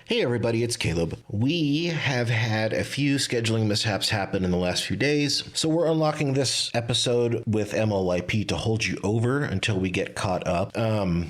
Hey everybody, it's Caleb. We have had a few scheduling mishaps happen in the last few days, so we're unlocking this episode with MLYP to hold you over until we get caught up.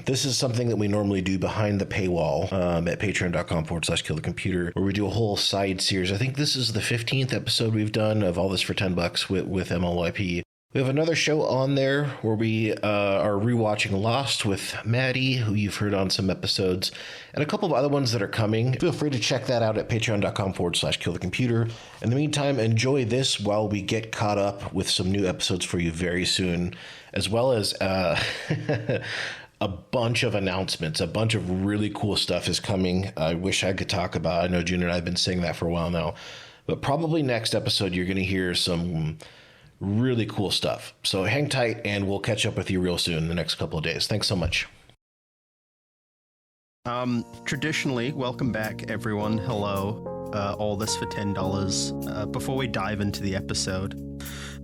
This is something that we normally do behind the paywall at patreon.com/killthecomputer, where we do a whole side series. I think this is the 15th episode we've done of All This for $10 with MLYP. We have another show on there where we are rewatching Lost with Maddie, who you've heard on some episodes, and a couple of other ones that are coming. Feel free to check that out at patreon.com/killthecomputer. In the meantime, enjoy this while we get caught up with some new episodes for you very soon, as well as a bunch of announcements. A bunch of really cool stuff is coming. I wish I could talk about. I know June and I have been saying that for a while now, but probably next episode you're going to hear some really cool stuff. So hang tight and we'll catch up with you real soon in the next couple of days. Thanks so much. Traditionally, welcome back everyone. Hello. All This for $10. Before we dive into the episode,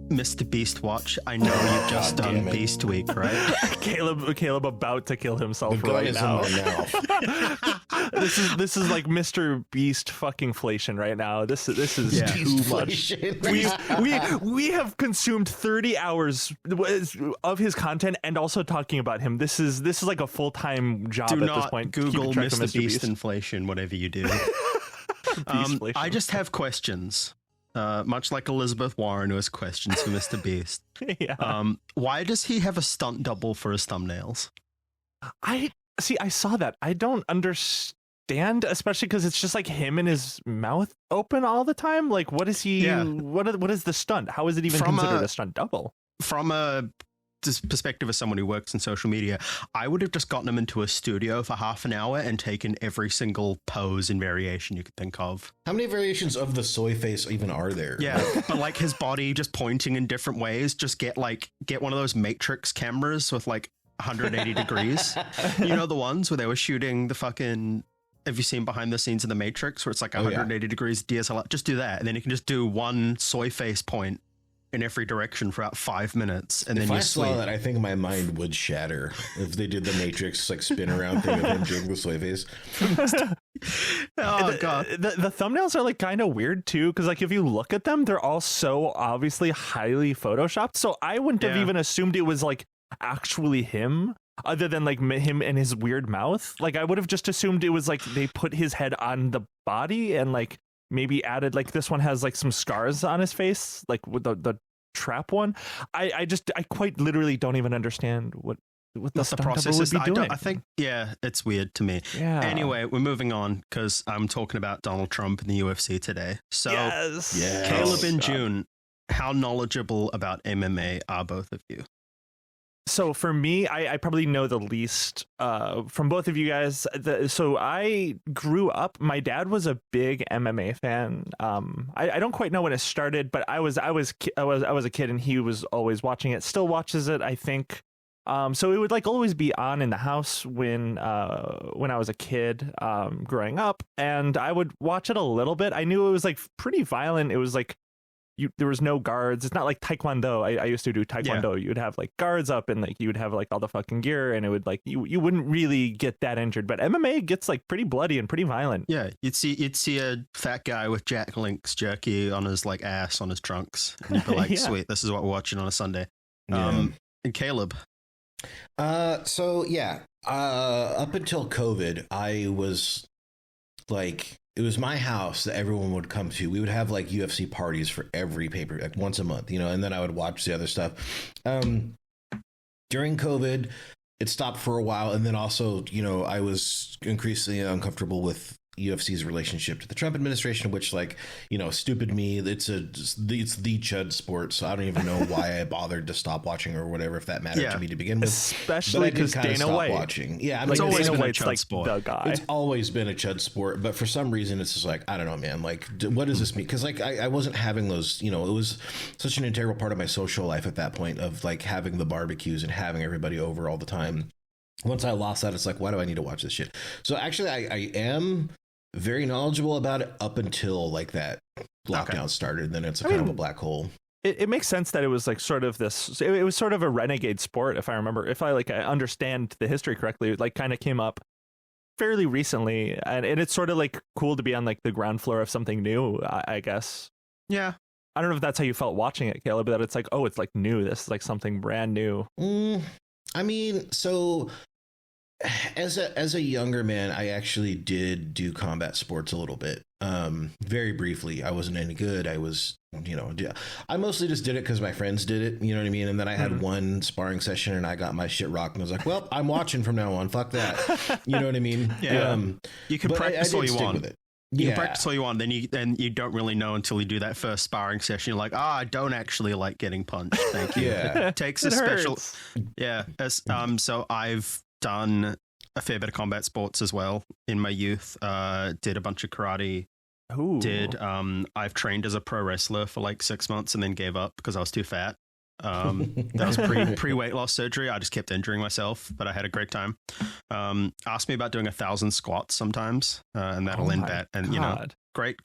Mr. Beast Watch, I know you've just done Beast Week, right? Caleb about to kill himself right now. This is like Mr. Beast fucking inflation right now. This is too much. We have consumed 30 hours of his content and also talking about him. This is like a full-time job at this point. Google Mr. Beast inflation, whatever you do. I just have questions. Much like Elizabeth Warren, who has questions for Mr. Beast. Yeah. Why does he have a stunt double for his thumbnails? I saw that. I don't understand, especially because it's just like him and his mouth open all the time. Like, what is he? Yeah. What is the stunt? How is it even considered a stunt double? From a perspective of someone who works in social media, I would have just gotten him into a studio for half an hour and taken every single pose and variation you could think of. How many variations of the soy face even are there? Yeah, but like his body just pointing in different ways. Just get one of those Matrix cameras with like 180 degrees. You know, the ones where they were shooting the fucking... Have you seen behind the scenes in the Matrix where it's like 180 degrees DSLR? Just do that, and then you can just do one soy face point in every direction for about 5 minutes, and then you sleep. If I saw that, I think my mind would shatter if they did the Matrix like spin around thing of him doing the soy face. Oh god, the thumbnails are like kind of weird too, because like if you look at them, they're all so obviously highly photoshopped. So I wouldn't have even assumed it was like actually him, other than like him and his weird mouth. Like I would have just assumed it was like they put his head on the body and like maybe added, like this one has like some scars on his face, like with the trap one. I quite literally don't even understand what the process would be doing. I think it's weird to me. Yeah. Anyway, we're moving on because I'm talking about Donald Trump and the UFC today. So yes. Caleb and June, how knowledgeable about MMA are both of you? So for me, I probably know the least from both of you guys. So I grew up. My dad was a big MMA fan. I don't quite know when it started, but I was a kid, and he was always watching it. Still watches it, I think. So it would like always be on in the house when I was a kid growing up, and I would watch it a little bit. I knew it was like pretty violent. It was like there was no guards. It's not like Taekwondo. I used to do Taekwondo. Yeah. You'd have like guards up, and like you would have like all the fucking gear, and it would like you wouldn't really get that injured. But MMA gets like pretty bloody and pretty violent. Yeah, you'd see a fat guy with Jack Link's jerky on his like ass on his trunks, and you'd be like, sweet, this is what we're watching on a Sunday. And Caleb. So yeah, up until COVID, I was like, it was my house that everyone would come to. We would have like UFC parties for every paper, like once a month, and then I would watch the other stuff. During COVID, it stopped for a while. And then also, I was increasingly uncomfortable with UFC's relationship to the Trump administration, which, like, stupid me, it's the chud sport, so I don't even know why I bothered to stop watching or whatever, if that mattered to me to begin with. Especially because Dana White watching. Yeah, it's always Dana been White's a chud like sport. The guy. It's always been a chud sport, but for some reason it's just like, I don't know, man. Like, what does this mean? Because like I wasn't having those. It was such an integral part of my social life at that point, of like having the barbecues and having everybody over all the time. Once I lost that, it's like, why do I need to watch this shit? So actually, I am very knowledgeable about it up until like that lockdown started. Then it's kind of a black hole. It makes sense that it was like sort of this. It was sort of a renegade sport, if I remember. If I understand the history correctly, it like kind of came up fairly recently, and it's sort of like cool to be on like the ground floor of something new, I guess. Yeah. I don't know if that's how you felt watching it, Caleb, but that it's like, oh, it's like new. This is like something brand new. I mean, so as a younger man, I actually did do combat sports a little bit. Very briefly. I wasn't any good. I was, I mostly just did it because my friends did it. You know what I mean? And then I had one sparring session and I got my shit rocked and I was like, well, I'm watching from now on. Fuck that. You know what I mean? Yeah. You can practice all you want. With it. You can practice all you want, then you don't really know until you do that first sparring session. You're like, I don't actually like getting punched. Thank you. Yeah. It takes a special. Yeah. So I've done a fair bit of combat sports as well in my youth. Did a bunch of karate. Ooh. I've trained as a pro wrestler for like 6 months and then gave up because I was too fat. That was pre weight loss surgery. I just kept injuring myself, but I had a great time. Ask me about doing 1,000 squats sometimes, and that'll end that. And God. Great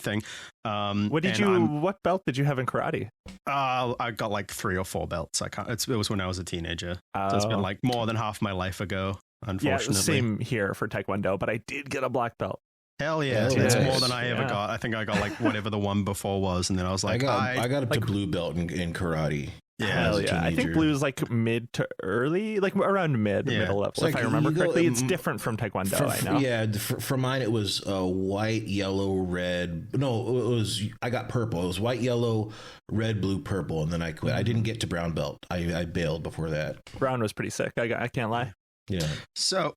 thing. What belt did you have in karate? I got like 3 or 4 belts. It was when I was a teenager. So it's been like more than half my life ago. Unfortunately, yeah, same here for Taekwondo, but I did get a black belt. Hell yeah. It's more than I ever got. I think I got like whatever the one before was, and then I was like, I got up to blue belt in karate. Yeah, hell yeah. I think blue is like mid to early, like around middle level. If I remember correctly, it's different from Taekwondo. I know. Yeah, for mine it was white, yellow, red. No, I got purple. It was white, yellow, red, blue, purple, and then I quit. I didn't get to brown belt. I bailed before that. Brown was pretty sick. I can't lie. Yeah. So,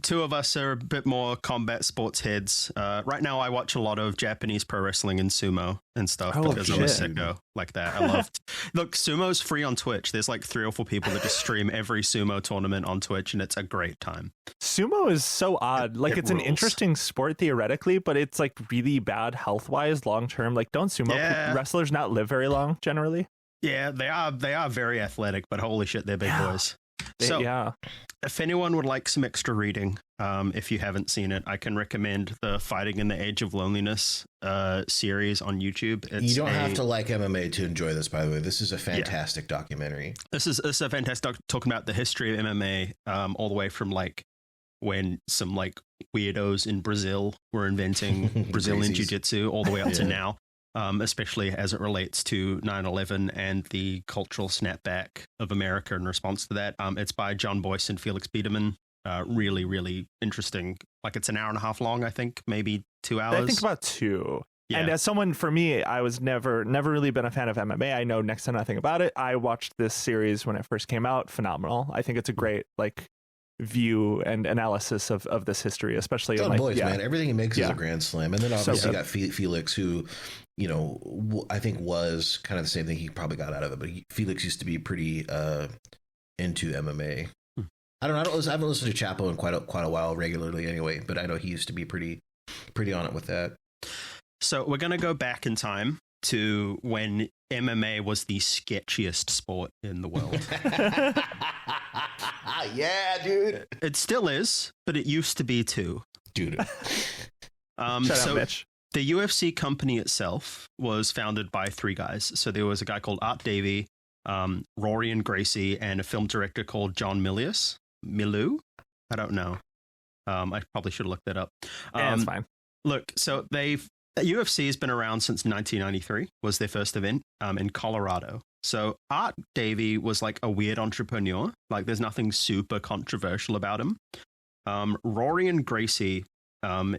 two of us are a bit more combat sports heads. Right now, I watch a lot of Japanese pro wrestling and sumo and stuff because I'm a sicko like that. I loved. Look, sumo's free on Twitch. There's like 3 or 4 people that just stream every sumo tournament on Twitch, and it's a great time. Sumo is so odd. Like, it's rules. An interesting sport theoretically, but it's like really bad health wise long term. Like, don't sumo wrestlers not live very long generally? Yeah, they are very athletic, but holy shit, they're big boys. So, if anyone would like some extra reading, if you haven't seen it, I can recommend the Fighting in the Age of Loneliness series on YouTube. You don't have to like MMA to enjoy this, by the way. This is a fantastic documentary. This is a fantastic talking about the history of MMA, all the way from like when some like weirdos in Brazil were inventing Brazilian jiu-jitsu all the way up to now. Especially as it relates to 9/11 and the cultural snapback of America in response to that. It's by John Boyce and Felix Biederman. Really, really interesting. Like, it's an hour and a half long, I think, maybe 2 hours. I think about 2. Yeah. And as someone, for me, I was never really been a fan of MMA. I know next to nothing about it. I watched this series when it first came out. Phenomenal. I think it's a great, like, view and analysis of this history, especially John Boyce, man. Everything he makes is a grand slam. And then obviously you got Felix, who, I think was kind of the same thing he probably got out of it. But Felix used to be pretty into MMA. I haven't listened to Chapo in quite a while regularly anyway, but I know he used to be pretty on it with that. So we're going to go back in time to when MMA was the sketchiest sport in the world. Yeah, dude. It still is, but it used to be too. Dude. Shut up, Mitch. The UFC company itself was founded by 3 guys. So there was a guy called Art Davie, Rory and Gracie, and a film director called John Milius. Milou? I don't know. I probably should have looked that up. It's fine. Look, so UFC has been around since 1993, was their first event in Colorado. So Art Davie was like a weird entrepreneur. Like, there's nothing super controversial about him. Rory and Gracie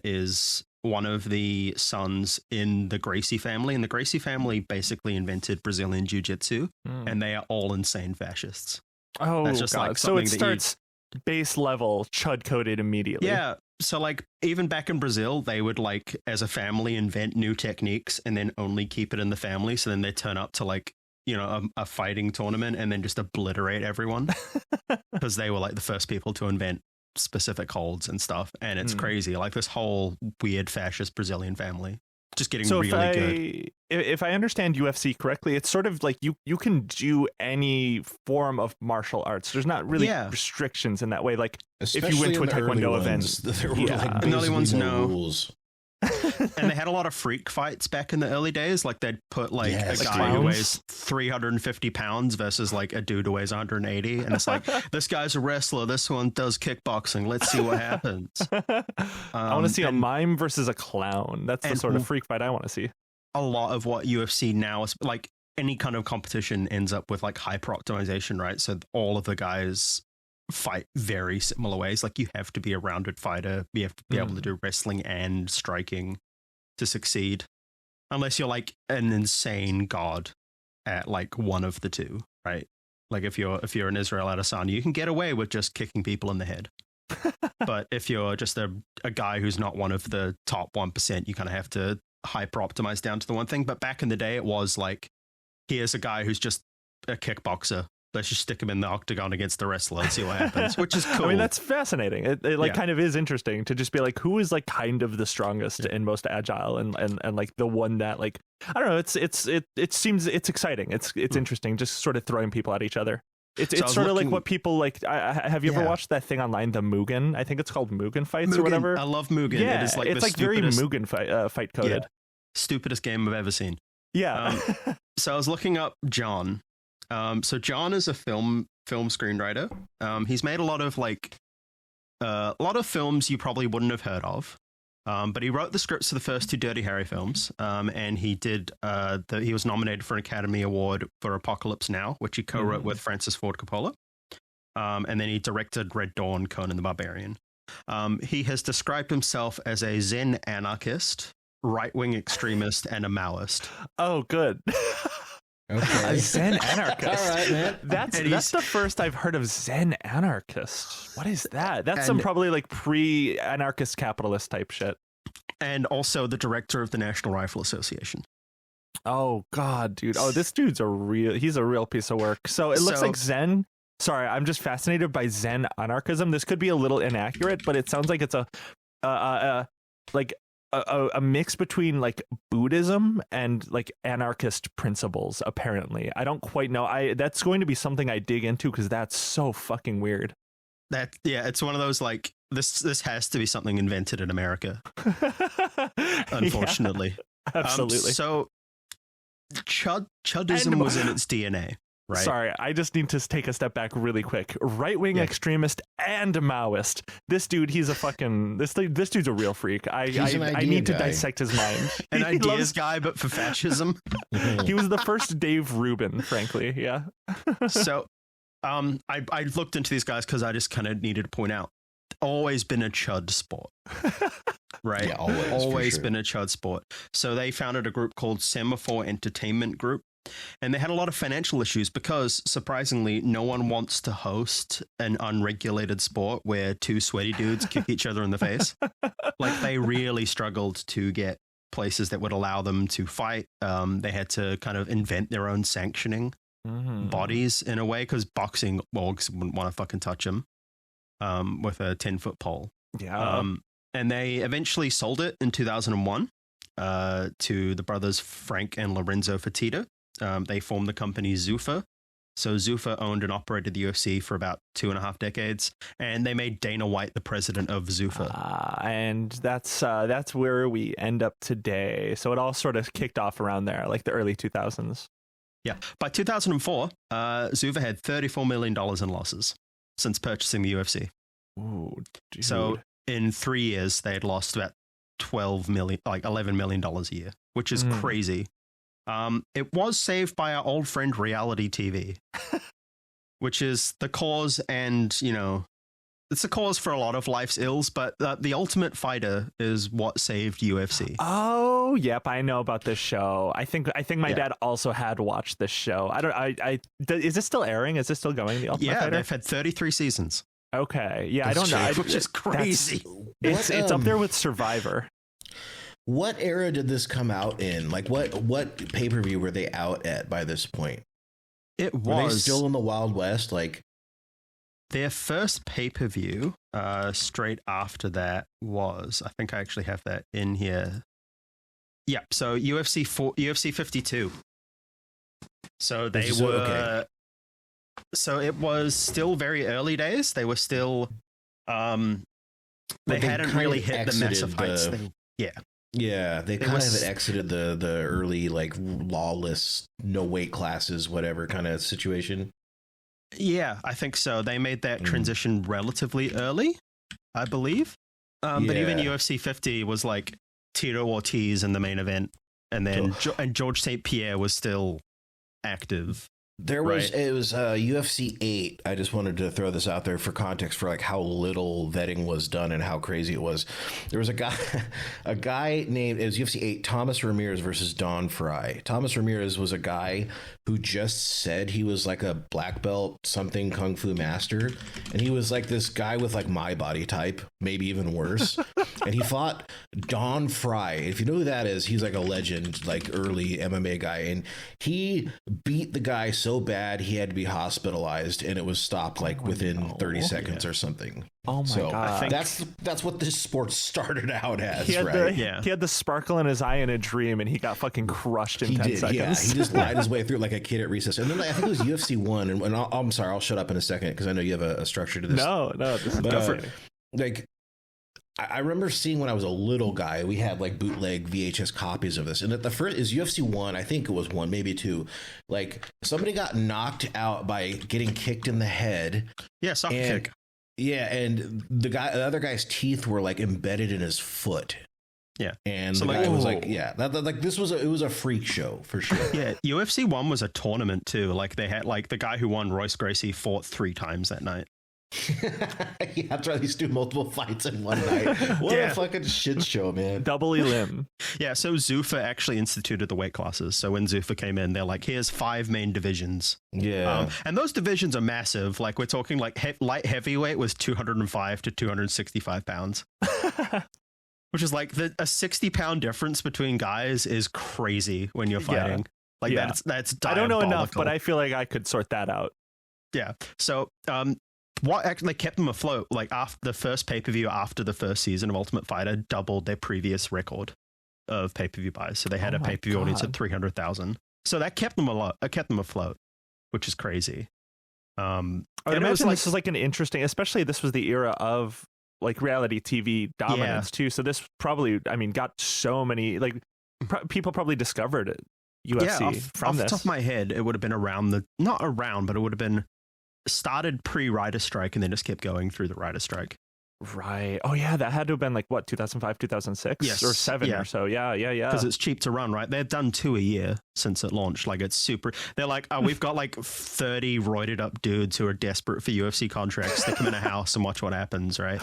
is one of the sons in the Gracie family. And the Gracie family basically invented Brazilian Jiu-Jitsu. And they are all insane fascists. Oh, that's just God. Like so it starts base level chud coded immediately. Yeah. So like even back in Brazil, they would like as a family invent new techniques and then only keep it in the family. So then they turn up to like, a fighting tournament and then just obliterate everyone because they were like the first people to invent specific holds and stuff. And it's crazy. Like this whole weird fascist Brazilian family just getting really good. If I understand UFC correctly, it's sort of like you can do any form of martial arts. There's not really restrictions in that way. Like especially if you went to a Taekwondo event, there were like the early ones, no rules. And they had a lot of freak fights back in the early days. Like they'd put like Yes, a guy clowns. who weighs 350 pounds versus like a dude who weighs 180. And it's like, this guy's a wrestler. This one does kickboxing. Let's see what happens. I want to see a mime versus a clown. That's the and sort of freak fight I want to see. A lot of what UFC now is like any kind of competition ends up with like hyper optimization, right? So all of the guys fight very similar ways. Like you have to be a rounded fighter. You have to be able to do wrestling and striking to succeed, unless you're like an insane god at like one of the two, right? Like if you're an Israel Adesanya, you can get away with just kicking people in the head. But if you're just a guy who's not one of the top 1%, you kind of have to hyper optimize down to the one thing. But back in the day, it was like, here's a guy who's just a kickboxer. Let's just stick him in the octagon against the wrestler and see what happens, which is cool. I mean, that's fascinating. It like kind of is interesting to just be like, who is like kind of the strongest and most agile and like the one that like, I don't know. It seems it's exciting. It's interesting. Just sort of throwing people at each other. It's sort of like what people like. Have you ever watched that thing online, the Mugen? I think it's called Mugen fights or whatever. I love Mugen. Yeah, it is like it's like very Mugen fight coded. Stupidest game I've ever seen. Yeah. So I was looking up John. So John is a film screenwriter. He's made a lot of films you probably wouldn't have heard of. But he wrote the scripts for the first two Dirty Harry films. And he did he was nominated for an Academy Award for Apocalypse Now, which he co-wrote with Francis Ford Coppola. And then he directed Red Dawn, Conan the Barbarian. He has described himself as a Zen anarchist, right-wing extremist, and a Maoist. Oh, good. Okay. A Zen anarchist. All right, man. That's the first I've heard of Zen anarchist. What is that? That's some probably like pre-anarchist capitalist type shit. And also the director of the National Rifle Association. Oh God, dude. Oh, this dude's he's a real piece of work. So it looks like Zen. Sorry, I'm just fascinated by Zen anarchism. This could be a little inaccurate, but it sounds like it's a mix between like Buddhism and like anarchist principles. Apparently, I don't quite know. That's going to be something I dig into because that's so fucking weird. It's one of those like this has to be something invented in America. Unfortunately, yeah, absolutely. So Chuddism was in its DNA. Right. Sorry, I just need to take a step back really quick. Right-wing extremist and Maoist. This dude, he's a fucking this dude's a real freak. I need to dissect his mind. An ideas guy, but for fascism. He was the first Dave Rubin, frankly. Yeah. So, I looked into these guys because I just kind of needed to point out, always been a chud sport. Right. Yeah, always been a chud sport. So they founded a group called Semaphore Entertainment Group. And they had a lot of financial issues because, surprisingly, no one wants to host an unregulated sport where two sweaty dudes kick each other in the face. Like, they really struggled to get places that would allow them to fight. They had to kind of invent their own sanctioning bodies in a way because boxing orgs wouldn't want to fucking touch them with a 10-foot pole. Yeah. And they eventually sold it in 2001 to the brothers Frank and Lorenzo Fertitta. They formed the company Zuffa. So Zuffa owned and operated the UFC for about 2.5 decades, and they made Dana White the president of Zuffa. And that's where we end up today. So it all sort of kicked off around there, like the early 2000s. Yeah. By 2004, Zuffa had $34 million in losses since purchasing the UFC. Ooh, dude. So in 3 years, they had lost about $11 million a year, which is crazy. It was saved by our old friend reality TV, which is the cause, and it's a cause for a lot of life's ills, but the Ultimate Fighter is what saved UFC. Oh, yep, I know about this show. I think my dad also had watched this show. Is it still airing? Is it still going? The Ultimate Fighter? They've had 33 seasons. Okay, yeah, I don't know. Which is crazy. It's up there with Survivor. What era did this come out in? Like, what pay-per-view were they out at by this point? Were they still in the Wild West? Like, their first pay-per-view straight after that was, I think I actually have that in here. Yeah, so UFC 52. So they were... Okay. So it was still very early days. They were still... they hadn't really hit the massive heights. Yeah, they kind of exited the early like lawless, no weight classes, whatever kind of situation. Yeah, I think so. They made that transition relatively early, I believe. But even UFC 50 was like Tito Ortiz in the main event, and then and George St. Pierre was still active. It was UFC 8. I just wanted to throw this out there for context for like how little vetting was done and how crazy it was. There was a guy named, it was UFC 8, Thomas Ramirez versus Don Fry. Thomas Ramirez was a guy who just said he was like a black belt something kung fu master, and he was like this guy with like my body type, maybe even worse. And he fought Don Fry. If you know who that is, he's like a legend, like early MMA guy, and he beat the guy so bad he had to be hospitalized, and it was stopped like within 30 seconds or something. Oh my god! That's what this sport started out as, he had right? He had the sparkle in his eye in a dream, and he got fucking crushed in 10 seconds. Yeah, he just lied his way through it like a kid at recess. And then I think it was UFC 1, and I'm sorry, I'll shut up in a second because I know you have a structure to this. No, this is different. Like, I remember seeing when I was a little guy, we had like bootleg VHS copies of this. And at the first is UFC 1, I think it was 1, maybe 2. Like somebody got knocked out by getting kicked in the head. Yeah, soccer kick. Yeah, and the other guy's teeth were like embedded in his foot. Yeah, and so the guy was like, yeah, like this was it was a freak show for sure. Yeah, UFC 1 was a tournament too. Like they had like the guy who won, Royce Gracie, fought 3 times that night. Yeah, that's right. He's doing multiple fights in one night. What a fucking shit show, man. Double elim. Yeah, so Zuffa actually instituted the weight classes. So when Zuffa came in, they're like, here's 5 main divisions. Yeah. And those divisions are massive. Like we're talking like light heavyweight was 205 to 265 pounds. Which is like a 60-pound difference between guys is crazy when you're fighting. Like that's diabolical. I don't know enough, but I feel like I could sort that out. Yeah. So what actually kept them afloat, like after the first pay-per-view, after the first season of Ultimate Fighter, doubled their previous record of pay-per-view buys. So they had a pay-per-view audience of 300,000. So that kept them afloat, which is crazy. I would imagine this is like an interesting, especially this was the era of like reality TV dominance too. So this probably, I mean, got so many, like people probably discovered it. UFC from this. Off the top of my head, it would have been but it would have been started pre-writer strike and then just kept going through the writer strike. Right. Oh yeah, that had to have been like what, 2005, 2006 or 7 or so. Yeah. Because it's cheap to run, right? They've done 2 a year since it launched. Like it's super. They're like, oh, we've got like 30 roided up dudes who are desperate for UFC contracts. They come in a house and watch what happens, right?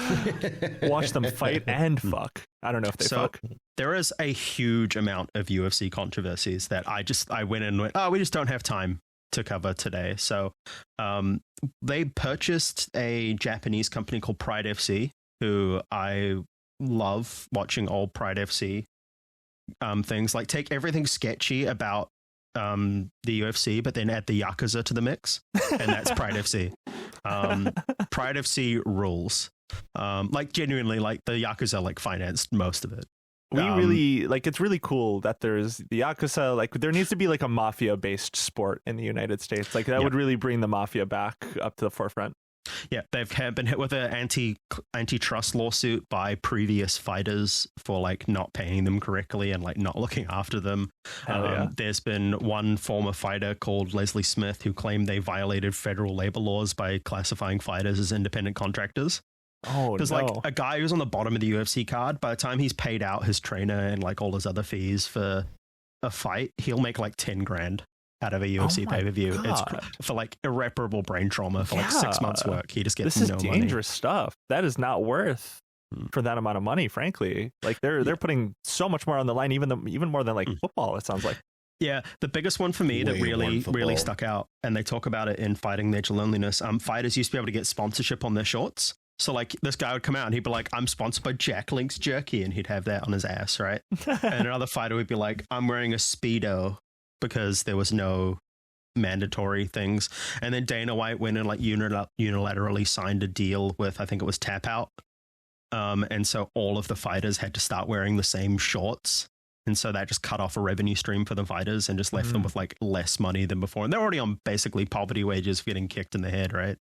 Watch them fight and fuck. I don't know if they fuck. There is a huge amount of UFC controversies that I went in and went, oh, we just don't have time to cover today. So they purchased a Japanese company called Pride FC, who I love watching old Pride FC things. Like take everything sketchy about the UFC, but then add the Yakuza to the mix, and that's Pride FC. Pride FC rules. Like genuinely, like the Yakuza like financed most of it. We really like, it's really cool that there's the Yakuza. Like there needs to be like a mafia based sport in the United States. Like that would really bring the mafia back up to the forefront. Yeah, they've been hit with an antitrust lawsuit by previous fighters for like not paying them correctly and like not looking after them. There's been one former fighter called Leslie Smith who claimed they violated federal labor laws by classifying fighters as independent contractors. Oh, because like a guy who's on the bottom of the UFC card, by the time he's paid out his trainer and like all his other fees for a fight, he'll make like 10 grand out of a UFC pay-per-view. It's for like irreparable brain trauma for like 6 months work. He just gets no money. This is dangerous stuff. That is not worth for that amount of money, frankly. Like they're putting so much more on the line, even more than like football, it sounds like. Yeah, the biggest one for me that really stuck out, and they talk about it in Fighting Nature Loneliness. Fighters used to be able to get sponsorship on their shorts. So like this guy would come out and he'd be like, I'm sponsored by Jack Link's jerky, and he'd have that on his ass, right? And another fighter would be like, I'm wearing a Speedo, because there was no mandatory things. And then Dana White went and like unilaterally signed a deal with, I think it was Tap Out. And so all of the fighters had to start wearing the same shorts. And so that just cut off a revenue stream for the fighters and just left them with like less money than before. And they're already on basically poverty wages for getting kicked in the head, right?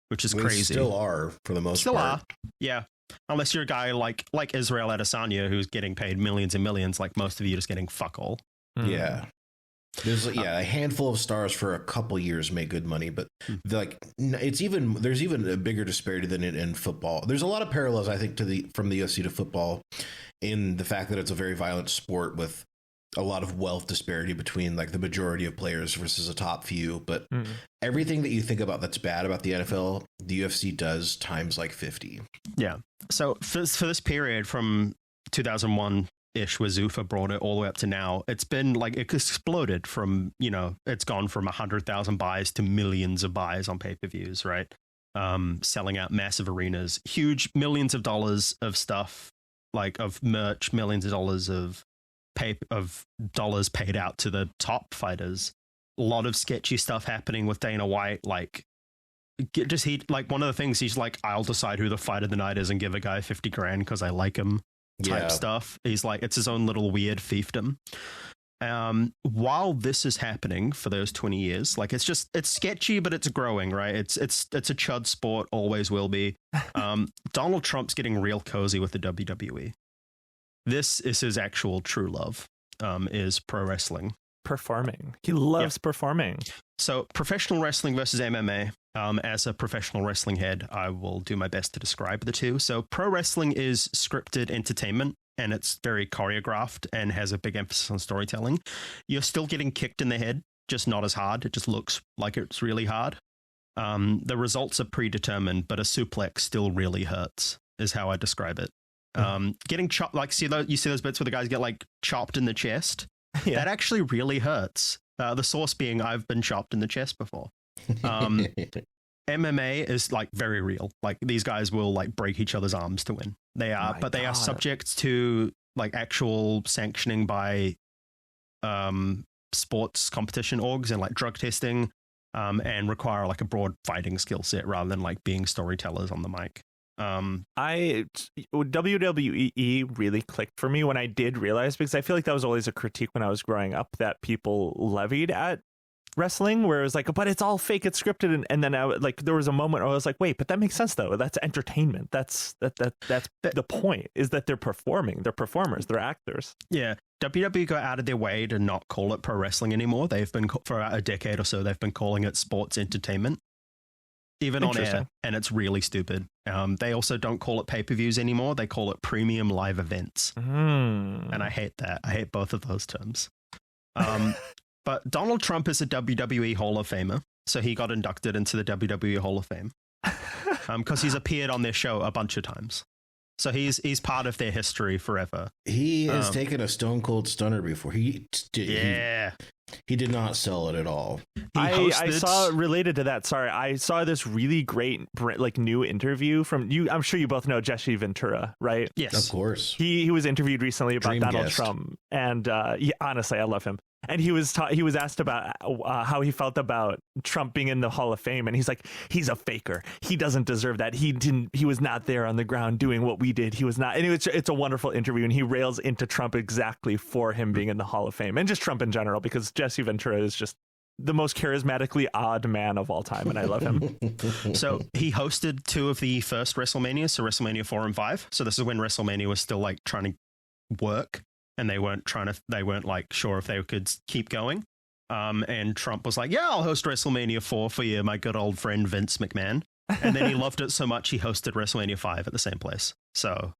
Which is crazy. Still are for the most part. Yeah. Unless you're a guy like Israel Adesanya, who's getting paid millions and millions, like most of you, just getting fuck all. Yeah. There's a handful of stars for a couple years make good money, but there's even a bigger disparity than in football. There's a lot of parallels, I think, from the UFC to football, in the fact that it's a very violent sport with a lot of wealth disparity between like the majority of players versus a top few. But everything that you think about that's bad about the NFL, the UFC does times like 50. Yeah. So for this period from 2001 ish, where Zuffa brought it all the way up to now, it's been like, it exploded from, it's gone from 100,000 buys to millions of buys on pay-per-views, right? Selling out massive arenas, huge millions of dollars of stuff, like of merch, millions of dollars of dollars paid out to the top fighters. A lot of sketchy stuff happening with Dana White, like one of the things he's like, I'll decide who the fight of the night is and give a guy 50 grand because I like him type stuff. He's like, it's his own little weird fiefdom. While this is happening for those 20 years, like it's sketchy, but it's growing, right? It's a chud sport, always will be. Donald Trump's getting real cozy with the WWE. This is his actual true love, is pro wrestling. Performing. He loves performing. So professional wrestling versus MMA. As a professional wrestling head, I will do my best to describe the two. So pro wrestling is scripted entertainment, and it's very choreographed and has a big emphasis on storytelling. You're still getting kicked in the head, just not as hard. It just looks like it's really hard. The results are predetermined, but a suplex still really hurts, is how I describe it. Getting chopped, like you see those bits where the guys get like chopped in the chest. Yeah. That actually really hurts. The source being, I've been chopped in the chest before. MMA is like very real. Like these guys will like break each other's arms to win. They are, but they are subject to like actual sanctioning by sports competition orgs and like drug testing, and require like a broad fighting skill set rather than like being storytellers on the mic. WWE really clicked for me when I did realize, because I feel like that was always a critique when I was growing up that people levied at wrestling, where it was like, but it's all fake, it's scripted, and then there was a moment where I was like, wait, but that makes sense though. That's entertainment. That's the point, is that they're performing, they're performers, they're actors. Yeah. WWE go out of their way to not call it pro wrestling anymore. They've been for a decade or so, they've been calling it sports entertainment, even on air, and it's really stupid. They also don't call it pay-per-views anymore. They call it premium live events. And I hate that. I hate both of those terms. But Donald Trump is a WWE Hall of Famer, so he got inducted into the WWE Hall of Fame because he's appeared on their show a bunch of times. So he's part of their history forever. He has taken a Stone Cold Stunner before. He did not sell it at all. I saw, related to that, I saw this really great like new interview from you. I'm sure you both know Jesse Ventura, right? Yes, of course. He was interviewed recently about Dream Donald guest. Trump, and honestly, I love him. And he was asked about how he felt about Trump being in the Hall of Fame, and he's like, he's a faker. He doesn't deserve that. He was not there on the ground doing what we did. He was not. And it's a wonderful interview, and he rails into Trump exactly for him being in the Hall of Fame, and just Trump in general, because Jesse Ventura is just the most charismatically odd man of all time, and I love him. So he hosted two of the first WrestleManias, so WrestleMania 4 and 5. So this is when WrestleMania was still like trying to work, and they weren't like sure if they could keep going. And Trump was like, yeah, I'll host WrestleMania 4 for you, my good old friend Vince McMahon. And then he loved it so much he hosted WrestleMania 5 at the same place. So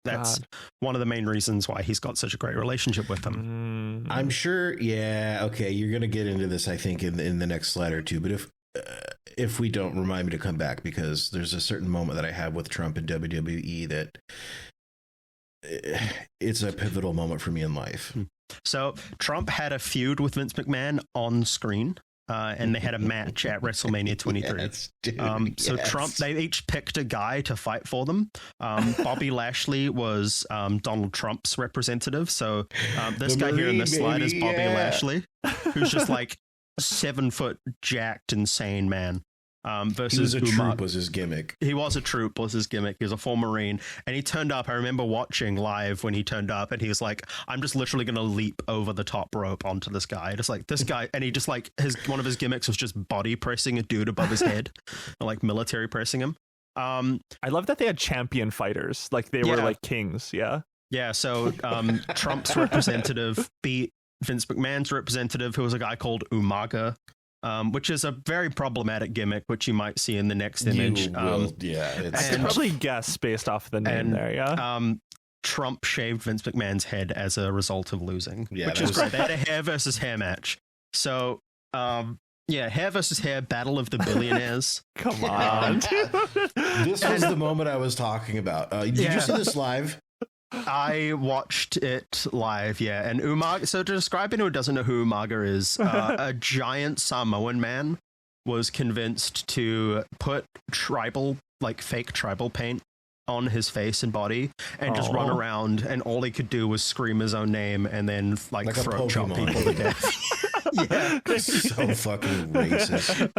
that's one of the main reasons why he's got such a great relationship with them. I'm sure. Yeah. Okay. You're going to get into this, I think, in the next slide or two. But if we don't, remind me to come back, because there's a certain moment that I have with Trump and WWE that it's a pivotal moment for me in life. So Trump had a feud with Vince McMahon on screen. And they had a match at WrestleMania 23. Yes, dude, So Trump, they each picked a guy to fight for them. Bobby Lashley was Donald Trump's representative. So this guy here in this slide is Bobby Lashley, who's just like 7 foot jacked, insane man. Versus he was a troop was his gimmick. He was a troop was his gimmick. He was a former Marine, and he turned up. I remember watching live when he turned up, and he was like, I'm just literally going to leap over the top rope onto this guy. Just like this guy. And he just like one of his gimmicks was just body pressing a dude above his head, or like military pressing him. I love that they had champion fighters, like they were like kings. Yeah, so Trump's representative beat Vince McMahon's representative, who was a guy called Umaga, which is a very problematic gimmick, which you might see in the next image. I could probably guess based off the name there, Trump shaved Vince McMahon's head as a result of losing, which is great. They had a hair versus hair match. So, hair versus hair, battle of the billionaires. Come on. This was the moment I was talking about. Did you see this live? I watched it live, and Umaga. So to describe anyone who doesn't know who Umaga is, a giant Samoan man was convinced to put fake tribal paint on his face and body and just run around, and all he could do was scream his own name and then like throat chop people to death. So fucking racist.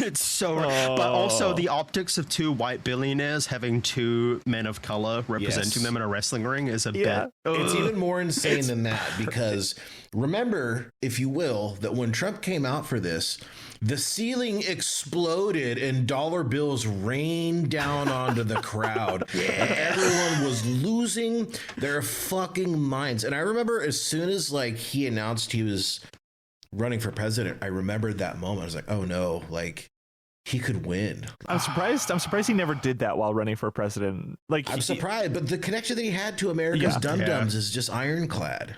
It's so but also the optics of two white billionaires having two men of color representing them in a wrestling ring is a bit it's even more insane than that, because remember, if you will, that when Trump came out for this, the ceiling exploded and dollar bills rained down onto the crowd. And everyone was losing their fucking minds. And I remember as soon as like he announced he was running for president, I remembered that moment. I was like, oh no, like he could win. I'm surprised he never did that while running for president. Like I'm surprised, but the connection that he had to America's dum-dums is just ironclad.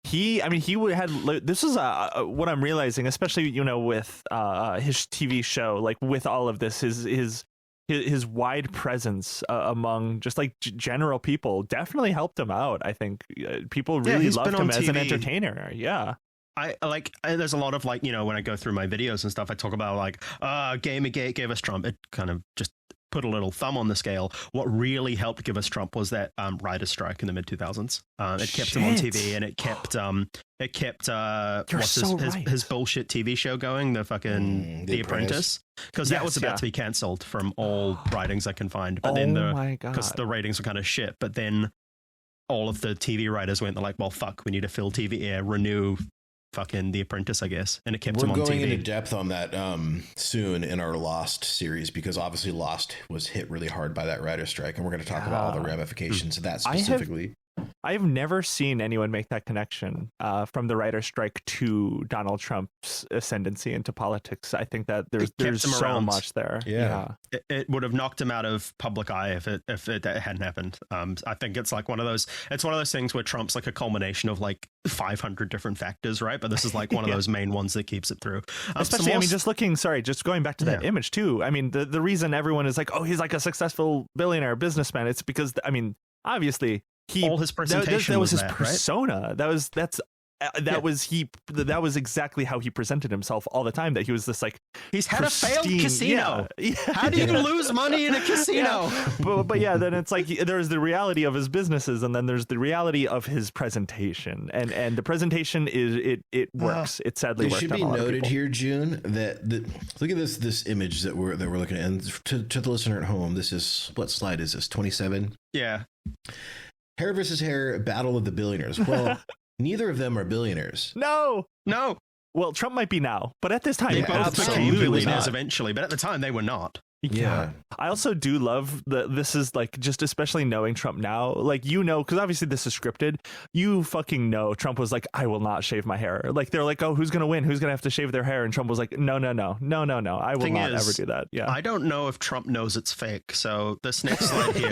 He had, this is what I'm realizing, especially, with his TV show, like with all of this, his wide presence among just like general people definitely helped him out. I think people really loved him as an entertainer. There's a lot of like, when I go through my videos and stuff, I talk about like, Gamergate gave us Trump. It kind of just put a little thumb on the scale. What really helped give us Trump was that writer's strike in the mid 2000s. It kept him on TV, and it kept his bullshit TV show going, the fucking The Apprentice, because that was about to be cancelled from all writings I can find. But then because the ratings were kind of shit. But then all of the TV writers went, they're like, well, fuck, we need to fill TV air, renew fucking The Apprentice, I guess, and it kept him on TV. We're going into depth on that soon in our Lost series, because obviously Lost was hit really hard by that writer's strike, and we're going to talk about all the ramifications of that specifically. I've never seen anyone make that connection from the writer's strike to Donald Trump's ascendancy into politics. I think that there's so much there. It would have knocked him out of public eye if it hadn't happened. I think it's like one of those things where Trump's like a culmination of like 500 different factors, right? But this is like one of those main ones that keeps it through. Especially, just going back to that image too. I mean, the reason everyone is like, oh, he's like a successful billionaire businessman, it's because, I mean, obviously, all his presentation that was his persona. Right? That was exactly how he presented himself all the time. That he was this like, he's had a failed casino. How do you lose money in a casino? But then it's like there's the reality of his businesses, and then there's the reality of his presentation, and the presentation is it works. It sadly works. It should be noted here, June, that look at this image that we're looking at, and to the listener at home, this is, what slide is this? 27. Yeah. Hair versus hair, battle of the billionaires. Well, neither of them are billionaires. No. Well, Trump might be now, but at this time, they both became billionaires eventually. But at the time, they were not. Yeah. I also do love that this is like, just especially knowing Trump now, like, because obviously this is scripted. You fucking know Trump was like, I will not shave my hair. Like, they're like, oh, who's going to win? Who's going to have to shave their hair? And Trump was like, no. I will not ever do that. Yeah. I don't know if Trump knows it's fake. So this next slide here.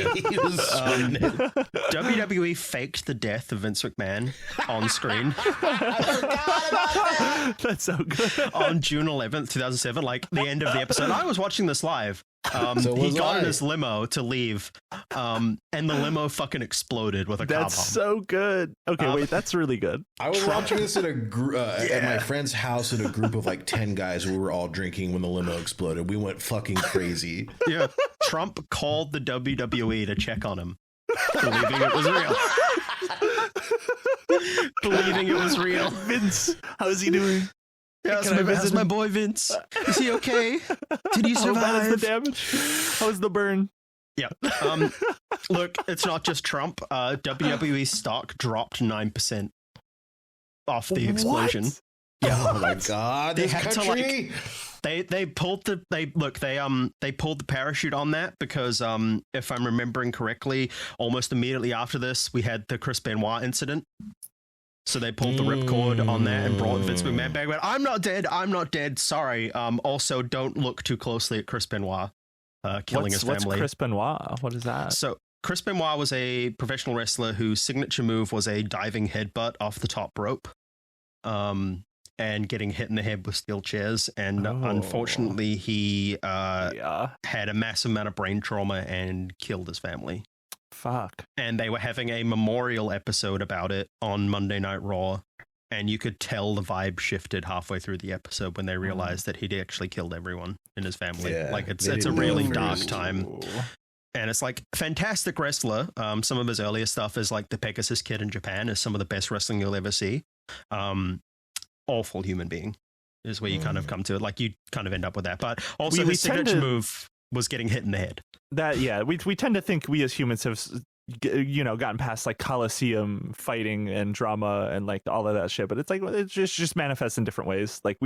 WWE faked the death of Vince McMahon on screen. I forgot about that. That's so good. On June 11th, 2007, like the end of the episode. I was watching this live. He got in his limo to leave, and the limo fucking exploded with a car bomb. That's so good. Okay, wait, that's really good. I was watching this at at my friend's house in a group of like 10 guys. We were all drinking when the limo exploded. We went fucking crazy. Yeah, Trump called the WWE to check on him, believing it was real. Vince, how's he doing? Yeah, how's my boy Vince? Is he okay? Did he survive? How bad is the damage? How's the burn? Yeah. Look, it's not just Trump. WWE stock dropped 9% off the explosion. Yeah. Oh my God! They this had country. They pulled the they pulled the parachute on that because if I'm remembering correctly, almost immediately after this we had the Chris Benoit incident. So they pulled the ripcord on that and brought Vince McMahon back. But I'm not dead. Sorry. Also, don't look too closely at Chris Benoit killing his family. What's Chris Benoit? What is that? So Chris Benoit was a professional wrestler whose signature move was a diving headbutt off the top rope, and getting hit in the head with steel chairs. And unfortunately, he had a massive amount of brain trauma and killed his family. Fuck. And they were having a memorial episode about it on Monday Night Raw, and you could tell the vibe shifted halfway through the episode when they realized that he'd actually killed everyone in his family. Yeah, like it's a really dark time. And it's like fantastic wrestler. Some of his earlier stuff is like the Pegasus Kid in Japan is some of the best wrestling you'll ever see. Awful human being is where you kind of come to it. Like you kind of end up with that. But also his signature move was getting hit in the head. We tend to think we as humans have gotten past like Coliseum fighting and drama and like all of that shit, but it's like it just manifests in different ways. Like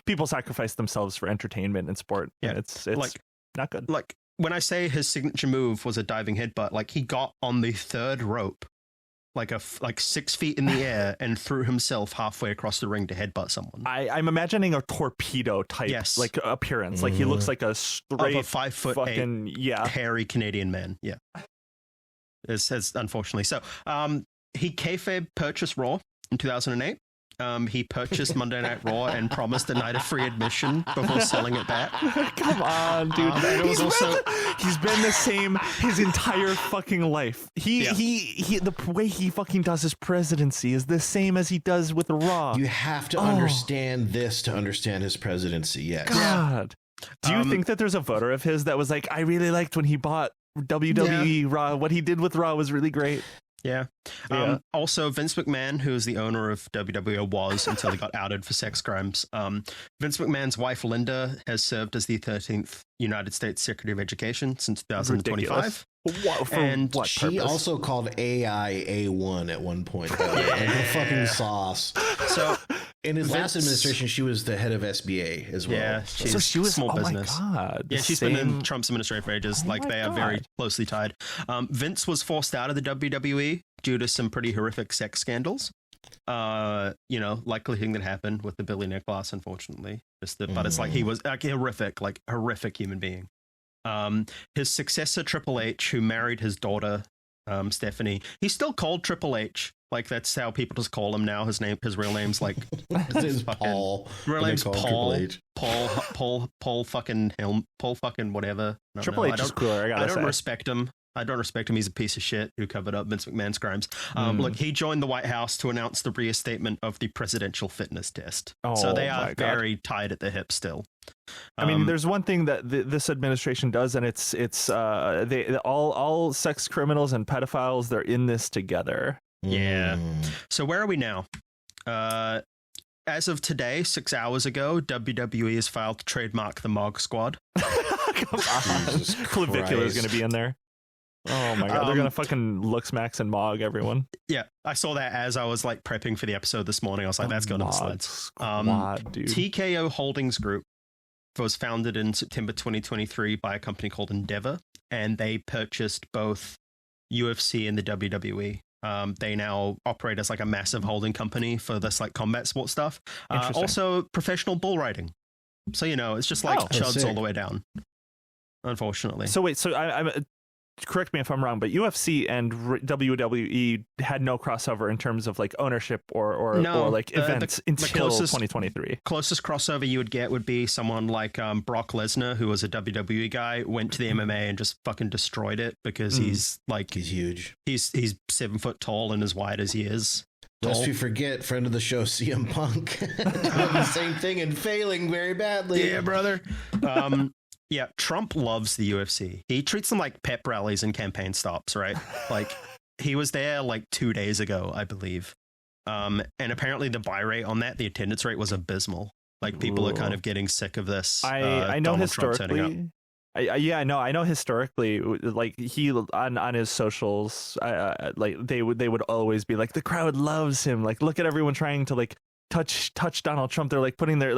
people sacrifice themselves for entertainment and sport. Yeah, it's like not good. Like when I say his signature move was a diving headbutt, like he got on the third rope like 6 feet in the air and threw himself halfway across the ring to headbutt someone. I'm imagining a torpedo type like appearance. Like he looks like a straight of a 5'8" hairy Canadian man. Yeah. It's unfortunately. So he kayfabe purchased Raw in 2008. He purchased Monday Night Raw and promised a night of free admission before selling it back. Come on, dude. He's been the same his entire fucking life. The way he fucking does his presidency is the same as he does with Raw. You have to understand this to understand his presidency. Yes. God. Do you think that there's a voter of his that was like, I really liked when he bought WWE Raw. What he did with Raw was really great. Yeah. Also, Vince McMahon, who is the owner of WWE, was until he got outed for sex crimes. Vince McMahon's wife, Linda, has served as the 13th United States Secretary of Education since 2025. What she purpose? also called AI A1 at one point. Like the fucking sauce. So in his last administration, she was the head of SBA as well. Yeah, so she was small business. My God, yeah, she's been in Trump's administration for ages. Like they are very closely tied. Vince was forced out of the WWE due to some pretty horrific sex scandals. Likely thing that happened with the billionaire class, unfortunately. But it's like he was like horrific human being. His successor Triple H, who married his daughter Stephanie, he's still called Triple H. Like that's how people just call him now. His real name's like his name's Paul. Real name's Paul. Paul fucking whatever. Triple H is cooler. I don't respect him. He's a piece of shit who covered up Vince McMahon's crimes. Look, he joined the White House to announce the reinstatement of the presidential fitness test. So they are very tied at the hip still. I mean, there's one thing that this administration does, and it's all sex criminals and pedophiles. They're in this together. Yeah. So where are we now? As of today, 6 hours ago, WWE has filed to trademark the Mog Squad. Come on. Clavicula is going to be in there. Oh my God, they're going to fucking Lux Max and Mog everyone. Yeah, I saw that as I was like prepping for the episode this morning. I was like, that's going to the sleds. Squad, dude. TKO Holdings Group was founded in September 2023 by a company called Endeavor, and they purchased both UFC and the WWE. They now operate as like a massive holding company for this like combat sports stuff. Also professional bull riding. So, it's just like chuds all the way down, unfortunately. So wait, I'm correct me if I'm wrong, but UFC and WWE had no crossover in terms of like ownership or like events until 2023. Closest crossover you would get would be someone like Brock Lesnar, who was a WWE guy, went to the MMA and just fucking destroyed it because he's huge. He's 7 foot tall and as wide as he is. Lest we forget, friend of the show, CM Punk, doing the same thing and failing very badly. Yeah, brother. Yeah, Trump loves the UFC. He treats them like pep rallies and campaign stops, right? Like he was there like 2 days ago, I believe. And apparently the buy rate on that, the attendance rate was abysmal. Like people are kind of getting sick of this. I know historically. I know historically, like he on his socials, like they would always be like, the crowd loves him. Like, look at everyone trying to like touch Donald Trump. They're like putting their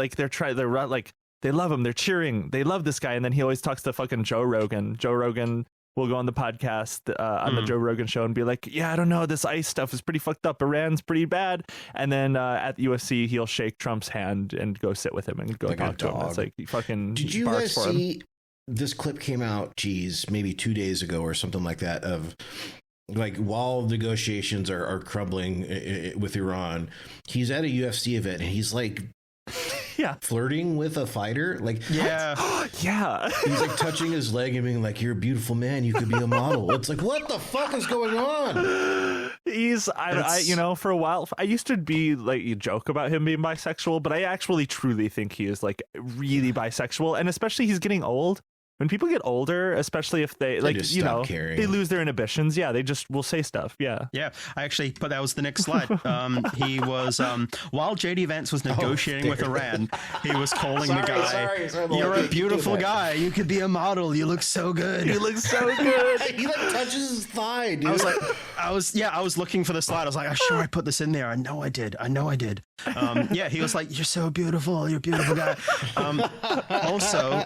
they love him, they're cheering, they love this guy. And then he always talks to fucking Joe Rogan. Joe Rogan will go on the podcast on the Joe Rogan show and be like, yeah, I don't know, this ICE stuff is pretty fucked up, Iran's pretty bad. And then at the UFC he'll shake Trump's hand and go sit with him and go talk to him. It's like he fucking did you guys see this clip came out, maybe 2 days ago or something like that, of like while negotiations are crumbling with Iran, he's at a UFC event and he's like flirting with a fighter, like yeah he's like touching his leg and being like, you're a beautiful man, you could be a model. It's like, what the fuck is going on? He's I you know, for a while I used to be like, you joke about him being bisexual, but I actually truly think he is like really bisexual. And especially he's getting old. When people get older, especially if they like, you know, caring. They lose their inhibitions. Yeah, they just will say stuff. Yeah. I actually, but that was the next slide. He was while JD Vance was negotiating with Iran, he was calling the guy, sorry, "You're a beautiful guy. You could be a model. You look so good. You look so good." He like touches his thigh, dude. I was looking for the slide. I was like, "I'm sure I put this in there. I know I did. He was like, "You're so beautiful. You're a beautiful guy." Also,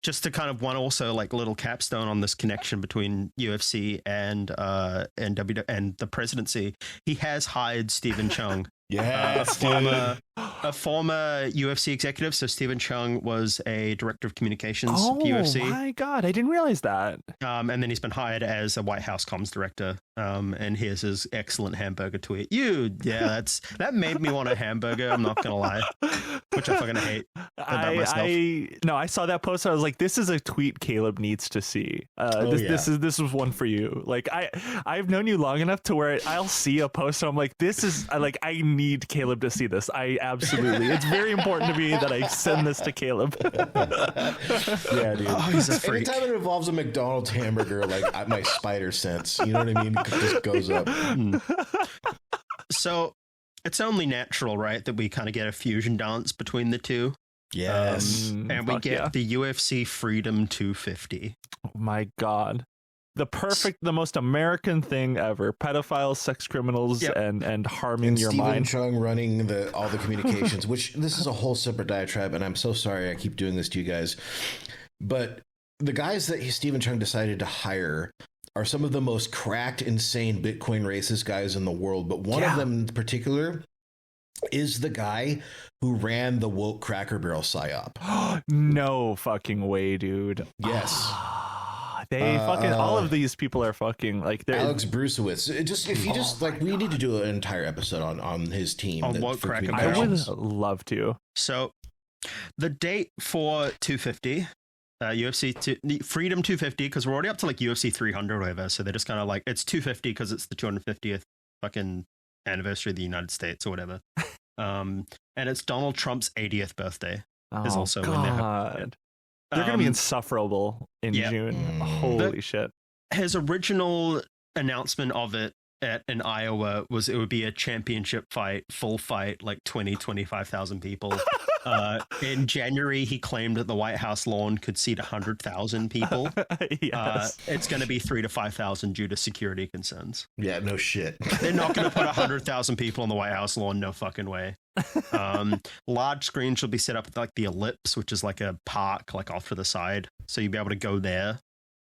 just to kind of like little capstone on this connection between UFC and the presidency, he has hired Stephen Chung, a former UFC executive. So Stephen Chung was a director of communications for UFC. Oh my God, I didn't realize that. And then he's been hired as a White House comms director. And here's his excellent hamburger tweet. That made me want a hamburger. I'm not gonna lie, which I fucking hate about myself. I saw that post. I was like, this is a tweet Caleb needs to see. This is one for you. Like I've known you long enough to where I'll see a post and I'm like, this is like, I need Caleb to see this. It's very important to me that I send this to Caleb. Yeah, dude. Oh, he's a freak. Anytime it involves a McDonald's hamburger, like my spider sense, you know what I mean? It just goes up. So it's only natural, right, that we kind of get a fusion dance between the two. Yes. And we get the UFC Freedom 250. Oh my God. The most American thing ever. Pedophiles, sex criminals, and harming your mind. Stephen Chung running all the communications, which this is a whole separate diatribe, and I'm so sorry I keep doing this to you guys. But the guys that Stephen Chung decided to hire are some of the most cracked, insane Bitcoin racist guys in the world. But one of them in particular is the guy who ran the woke Cracker Barrel psyop. No fucking way, dude. Yes. They fucking all of these people are fucking like Alex Brucewitz. We need to do an entire episode on his team. On woke Cracker Barrel. I would love to. So the date for 250. Freedom 250, because we're already up to like UFC 300 or whatever, so they're just kind of like, it's 250 because it's the 250th fucking anniversary of the United States or whatever. And it's Donald Trump's 80th birthday is also when they're going to be insufferable in June. Holy shit. His original announcement of it in Iowa was it would be a championship fight, full fight, like 25,000 people. In January, he claimed that the White House lawn could seat 100,000 people. Yes. It's going to be 3,000 to 5,000 due to security concerns. Yeah, no shit. They're not going to put 100,000 people on the White House lawn. No fucking way. Large screens will be set up at like the Ellipse, which is like a park like off to the side. So you'll be able to go there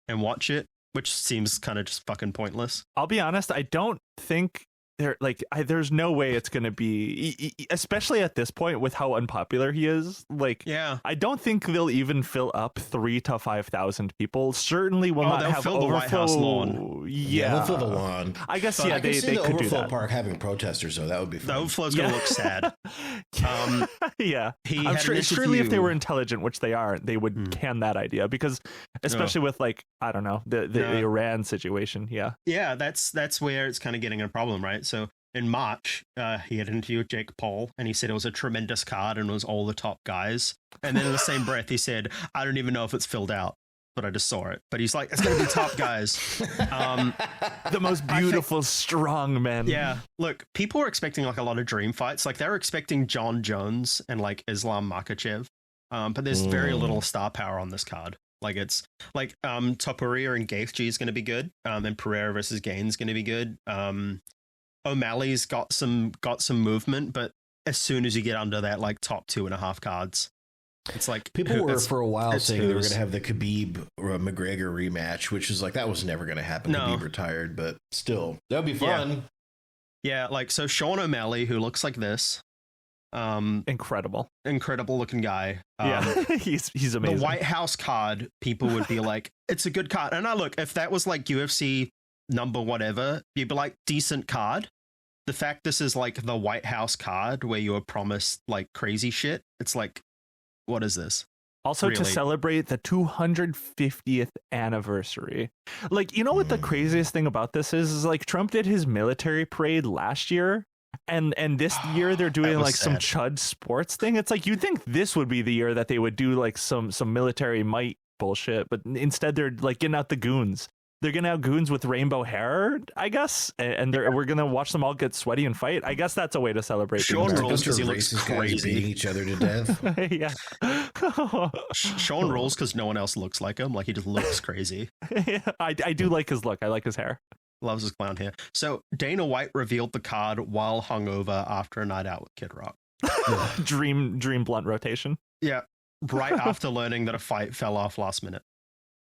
and watch it, which seems kind of just fucking pointless. I'll be honest, I don't think there's no way it's going to be, especially at this point with how unpopular he is. I don't think they'll even fill up 3,000 to 5,000 people. Certainly will not have fill the White House lawn. Yeah, they'll fill the lawn. I guess, but they the could do overflow that. park having protesters, though. That would be fun. The overflow's going to look sad. Yeah. I'm sure surely if they were intelligent, which they aren't, they would can that idea, because especially with like, I don't know, the Iran situation. Yeah. Yeah, that's where it's kind of getting a problem, right? So in March, he had an interview with Jake Paul, and he said it was a tremendous card and it was all the top guys. And then in the same breath, he said, I don't even know if it's filled out, but I just saw it. But he's like, it's going to be top guys. The most beautiful, strong men. Yeah. Look, people are expecting like a lot of dream fights. Like they're expecting John Jones and like Islam Makhachev. But there's very little star power on this card. Like it's like Topuria and Gaethje is going to be good. And Pereira versus Gaines is going to be good. O'Malley's got some movement, but as soon as you get under that like top 2.5 cards, It's like People were for a while saying they were going who's. to have the Khabib or McGregor rematch, which is like that was never going to happen. No. Khabib retired, but still, that'd be fun. Yeah, like so Sean O'Malley, who looks like this, Incredible looking guy. he's amazing. The White House card, people would be like, it's a good card. And I look, if that was like UFC number whatever, you'd be like, decent card. The fact this is like the White House card where you were promised like crazy shit, it's like, what is this? Also, to Really? celebrate the 250th anniversary. Like, you know what the craziest thing about this is like Trump did his military parade last year. And this year they're doing was like some sad. chud sports thing. It's like you'd think this would be the year that they would do like some military might bullshit, but instead they're like getting out the goons. They're getting out goons with rainbow hair, I guess, and we're gonna watch them all get sweaty and fight. I guess that's a way to celebrate. Sean the rules Bunch of 'cause he looks racist guys crazy. beating each other to death. American. Yeah. Sean rules because no one else looks like him. Like he just looks crazy. Yeah, I do like his look. I like his hair. Loves his clown hair. So Dana White revealed the card while hungover after a night out with Kid Rock. Dream blunt rotation. Yeah, right after learning that a fight fell off last minute.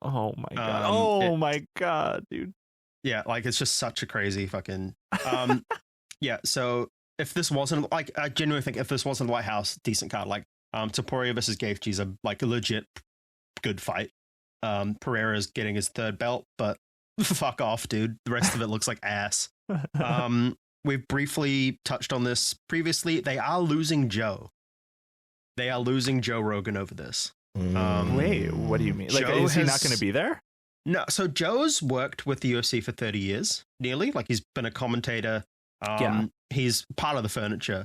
Oh my god. My god, dude. Yeah, like it's just such a crazy fucking. Yeah, so if this wasn't like, I genuinely think if this wasn't the White House, decent card. Like, Topuria versus Gaethje's a like a legit good fight. Pereira's getting his third belt, but fuck off, dude. The rest of it looks like ass. We've briefly touched on this previously. They are losing Joe. They are losing Joe Rogan over this. Wait, what do you mean? Like, Joe is he not has- going to be there? No, so Joe's worked with the UFC for 30 years, nearly. Like he's been a commentator. Yeah. He's part of the furniture.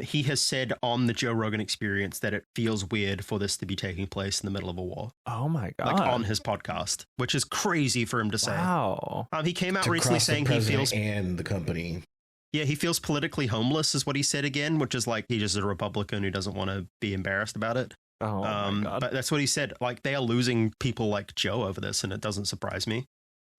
He has said on the Joe Rogan Experience that it feels weird for this to be taking place in the middle of a war, Oh my god. like on his podcast, which is crazy for him to say. Wow. He came out To recently cross the saying he president feels, and the company. yeah, he feels politically homeless, is what he said again, which is like he just is a Republican who doesn't want to be embarrassed about it. Oh my god. But that's what he said. Like they are losing people like Joe over this, and it doesn't surprise me.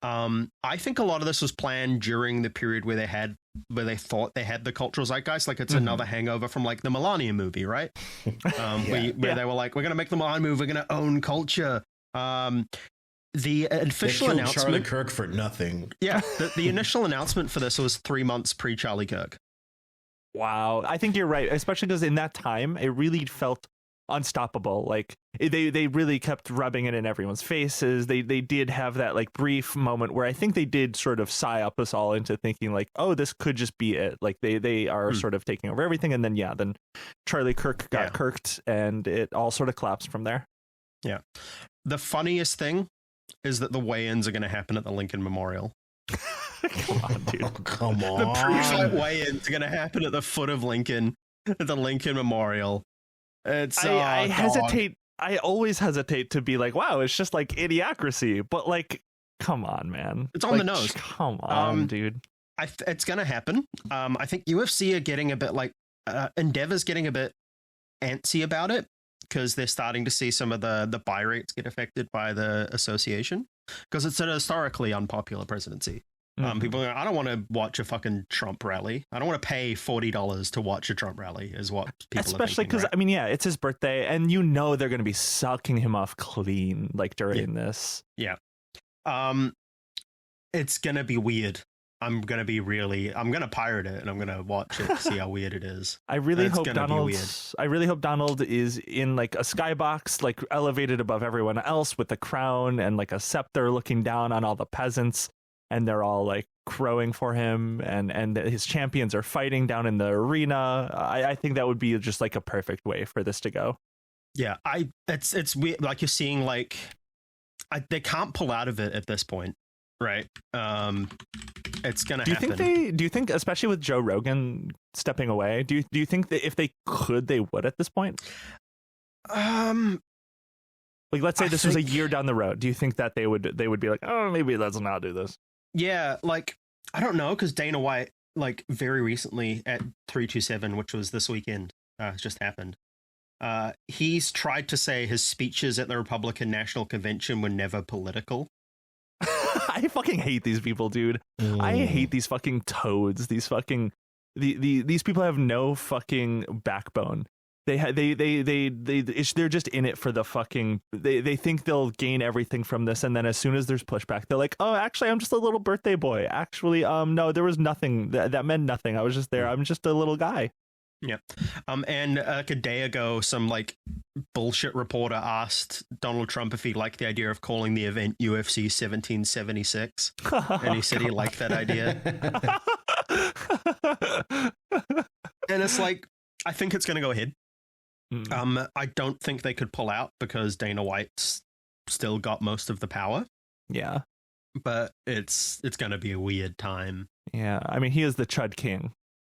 I think a lot of this was planned during the period where they thought they had the cultural zeitgeist. Like it's another hangover from like the Melania movie, right? Where they were like, we're gonna make the Melania movie, we're gonna own culture. The official They killed announcement, Charlie Kirk for nothing. yeah, the initial announcement for this was 3 months pre Charlie Kirk. Wow. I think you're right, especially because in that time it really felt unstoppable. Like they really kept rubbing it in everyone's faces. They did have that like brief moment where I think they did sort of psy up us all into thinking like, oh, this could just be it. Like they are sort of taking over everything, and then Charlie Kirk got kirked, and it all sort of collapsed from there. Yeah. The funniest thing is that the weigh-ins are going to happen at the Lincoln Memorial. Come on, dude. Oh, come The pre-fight on. weigh-ins are going to happen at the foot of Lincoln, at the Lincoln Memorial. It's I God. hesitate. I always hesitate to be like, wow, it's just like idiocracy. But like, come on, man. It's on the Like, nose. Come on, dude. It's going to happen. I think UFC are getting a bit like Endeavor's getting a bit antsy about it because they're starting to see some of the buy rates get affected by the association because it's an historically unpopular presidency. People are like, I don't want to watch a fucking Trump rally. I don't want to pay $40 to watch a Trump rally is what people Especially are because, thinking, I mean, yeah, it's his birthday, and you know they're going to be sucking him off clean, like, during this. Yeah. It's going to be weird. I'm going to pirate it, and I'm going to watch it to see how weird it is. I really It's hope gonna be weird. Donald is in, like, a skybox, like, elevated above everyone else with a crown and, like, a scepter looking down on all the peasants, and they're all, like, crowing for him, and his champions are fighting down in the arena. I think that would be just, like, a perfect way for this to go. Yeah, it's weird. Like you're seeing, like, they can't pull out of it at this point, right? It's gonna happen. Do you think, especially with Joe Rogan stepping away, do you think that if they could, they would at this point? Um, Like, let's say I this was a think- year down the road. Do you think that they would be like, oh, maybe let's not do this? yeah, like I don't know, because Dana White, like very recently at 327, which was this weekend, just happened. He's tried to say his speeches at the Republican National Convention were never political. I fucking hate these people, dude. I hate these fucking toads. These fucking these people have no fucking backbone. They're just in it for the fucking. They think they'll gain everything from this, and then as soon as there's pushback, they're like, "Oh, actually, I'm just a little birthday boy. Actually, no, there was nothing that meant nothing. I was just there. I'm just a little guy." Yeah. And like a day ago, some like bullshit reporter asked Donald Trump if he liked the idea of calling the event UFC 1776, and he said he liked that idea. And it's like, I think it's going to go ahead. I don't think they could pull out because Dana White's still got most of the power. Yeah. But it's going to be a weird time. Yeah. I mean, he is the Chud King.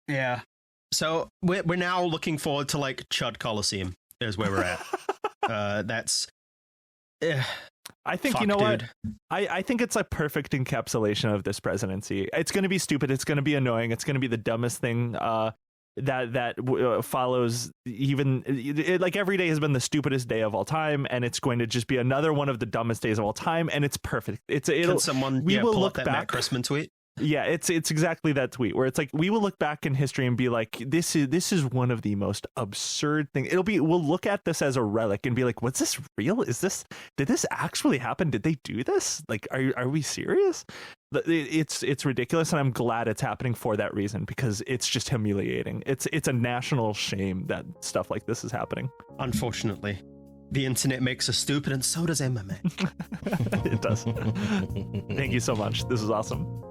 Yeah. So we're now looking forward to like Chud Coliseum is where we're at. That's... I think, fuck, you know dude. what? I think it's a perfect encapsulation of this presidency. It's going to be stupid. It's going to be annoying. It's going to be the dumbest thing that follows. Even like every day has been the stupidest day of all time, and it's going to just be another one of the dumbest days of all time, and it's perfect. Can someone we will pull look up that back. Matt Christman tweet? Yeah, it's exactly that tweet where it's like we will look back in history and be like, this is one of the most absurd things. We'll look at this as a relic and be like, was this real? Did this actually happen? Did they do this? Like, are we serious? It's ridiculous, and I'm glad it's happening for that reason, because it's just humiliating. It's a national shame that stuff like this is happening. Unfortunately, the internet makes us stupid, and so does MMA. It does. Thank you so much. This was awesome.